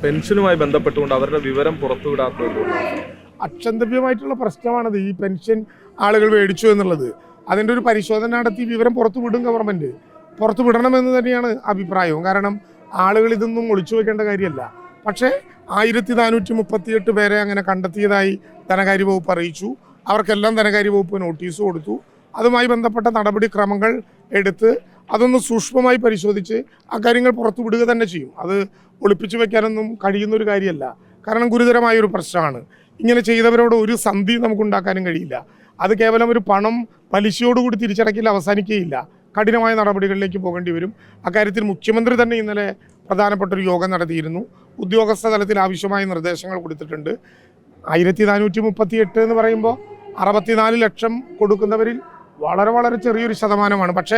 പെൻഷനുമായി ബന്ധപ്പെട്ടുകൊണ്ട് അവരുടെ വിവരം പുറത്തുവിടാത്തത് അക്ഷന്തവ്യമായിട്ടുള്ള പ്രശ്നമാണത്. ഈ പെൻഷൻ ആളുകൾ മേടിച്ചു എന്നുള്ളത് അതിൻ്റെ ഒരു പരിശോധന നടത്തി വിവരം പുറത്തു വിടും. ഗവൺമെൻറ് പുറത്തു വിടണമെന്ന് തന്നെയാണ് അഭിപ്രായവും. കാരണം ആളുകൾ ഇതൊന്നും ഒളിച്ചു വെക്കേണ്ട കാര്യമല്ല. പക്ഷേ 1438 പേരെ അങ്ങനെ കണ്ടെത്തിയതായി ധനകാര്യ വകുപ്പ് അറിയിച്ചു. അവർക്കെല്ലാം ധനകാര്യ വകുപ്പ് നോട്ടീസ് കൊടുത്തു. അതുമായി ബന്ധപ്പെട്ട നടപടിക്രമങ്ങൾ എടുത്ത് അതൊന്ന് സൂക്ഷ്മമായി പരിശോധിച്ച് അക്കാര്യങ്ങൾ പുറത്തു വിടുക തന്നെ ചെയ്യും. അത് ഒളിപ്പിച്ചു വെക്കാനൊന്നും കഴിയുന്നൊരു കാര്യമല്ല. കാരണം ഗുരുതരമായൊരു പ്രശ്നമാണ്. ഇങ്ങനെ ചെയ്തവരോട് ഒരു സന്ധി നമുക്കുണ്ടാക്കാനും കഴിയില്ല. അത് കേവലം ഒരു പണം പലിശയോടുകൂടി തിരിച്ചടക്കില്ല അവസാനിക്കുകയില്ല. കഠിനമായ നടപടികളിലേക്ക് പോകേണ്ടി വരും. അക്കാര്യത്തിൽ മുഖ്യമന്ത്രി തന്നെ ഇന്നലെ പ്രധാനപ്പെട്ട ഒരു യോഗം നടത്തിയിരുന്നു. ഉദ്യോഗസ്ഥ തലത്തിൽ ആവശ്യമായ നിർദ്ദേശങ്ങൾ കൊടുത്തിട്ടുണ്ട്. 1438 എന്ന് പറയുമ്പോൾ 64 ലക്ഷം കൊടുക്കുന്നവരിൽ വളരെ വളരെ ചെറിയൊരു ശതമാനമാണ്. പക്ഷേ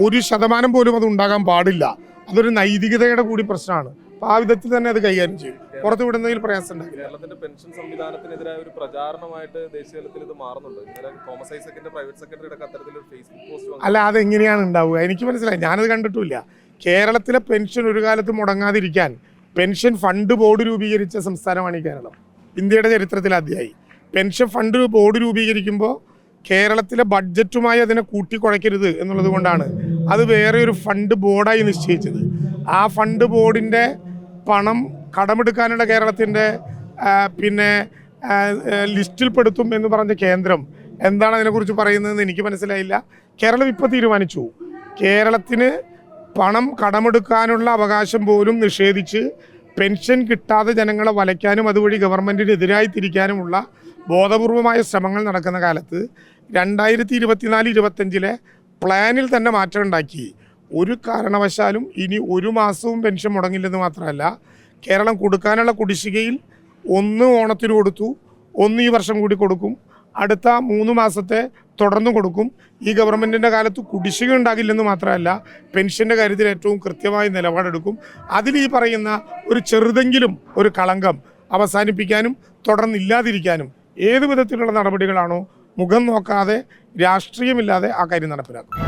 1% പോലും അത് ഉണ്ടാകാൻ പാടില്ല. അതൊരു നൈതികതയുടെ കൂടി പ്രശ്നമാണ്. അപ്പോൾ ആ വിധത്തിൽ തന്നെ അത് കൈകാര്യം ചെയ്യും. പുറത്തു വിടുന്നതിൽ പ്രയാസം ഉണ്ടാകില്ല. കേരളത്തിന്റെ പെൻഷൻ സംവിധാനത്തിനെതിരായ ഒരു പ്രചാരണമായിട്ട് ദേശീയ തലത്തിൽ ഇത് മാറുന്നുണ്ട്. തോമസ് ഐസക്കിന്റെ പ്രൈവറ്റ് സെക്രട്ടറിയുടെ അത്തരത്തിലൊരു ഫേസ്ബുക്ക് പോസ്റ്റ് അല്ല, അതെങ്ങനെയാണ് ഉണ്ടാവുക? എനിക്ക് മനസ്സിലായി. ഞാനത് കണ്ടിട്ടില്ല. കേരളത്തിലെ പെൻഷൻ ഒരു കാലത്ത് മുടങ്ങാതിരിക്കാൻ പെൻഷൻ ഫണ്ട് ബോർഡ് രൂപീകരിച്ച സംസ്ഥാനമാണ് ഈ കേരളം. ഇന്ത്യയുടെ ചരിത്രത്തിൽ ആദ്യമായി പെൻഷൻ ഫണ്ട് ബോർഡ് രൂപീകരിക്കുമ്പോൾ കേരളത്തിലെ ബഡ്ജറ്റുമായി അതിനെ കൂട്ടിക്കുഴയ്ക്കരുത് എന്നുള്ളത് കൊണ്ടാണ് അത് വേറെ ഒരു ഫണ്ട് ബോർഡായി നിശ്ചയിച്ചത്. ആ ഫണ്ട് ബോർഡിൻ്റെ പണം കടമെടുക്കാനുള്ള കേരളത്തിൻ്റെ ലിസ്റ്റിൽപ്പെടുത്തും എന്ന് പറഞ്ഞ കേന്ദ്രം എന്താണ് അതിനെക്കുറിച്ച് പറയുന്നതെന്ന് എനിക്ക് മനസ്സിലായില്ല. കേരളം ഇപ്പോൾ തീരുമാനിച്ചു കേരളത്തിന് പണം കടമെടുക്കാനുള്ള അവകാശം പോലും നിഷേധിച്ച് പെൻഷൻ കിട്ടാതെ ജനങ്ങളെ വലയ്ക്കാനും അതുവഴി ഗവൺമെൻറ്റിനെതിരായി തിരിക്കാനുമുള്ള ബോധപൂർവമായ ശ്രമങ്ങൾ നടക്കുന്ന കാലത്ത് 2024-25 പ്ലാനിൽ തന്നെ മാറ്റം ഉണ്ടാക്കി. ഒരു കാരണവശാലും ഇനി ഒരു മാസവും പെൻഷൻ മുടങ്ങില്ലെന്ന് മാത്രമല്ല, കേരളം കൊടുക്കാനുള്ള കുടിശ്ശികയിൽ 1 ഓണത്തിന് കൊടുത്തു, 1 ഈ വർഷം കൂടി കൊടുക്കും, അടുത്ത 3 മാസത്തെ തുടർന്ന് കൊടുക്കും. ഈ ഗവൺമെൻറ്റിൻ്റെ കാലത്ത് കുടിശ്ശിക ഉണ്ടാകില്ലെന്ന് മാത്രമല്ല, പെൻഷൻ്റെ കാര്യത്തിൽ ഏറ്റവും കൃത്യമായി നിലപാടെടുക്കും. അതിൽ ഈ പറയുന്ന ഒരു ചെറുതെങ്കിലും ഒരു കളങ്കം അവസാനിപ്പിക്കാനും തുടർന്നില്ലാതിരിക്കാനും ഏത് വിധത്തിലുള്ള നടപടികളാണോ മുഖം നോക്കാതെ രാഷ്ട്രീയമില്ലാതെ ആ കാര്യം നടപ്പിലാക്കും.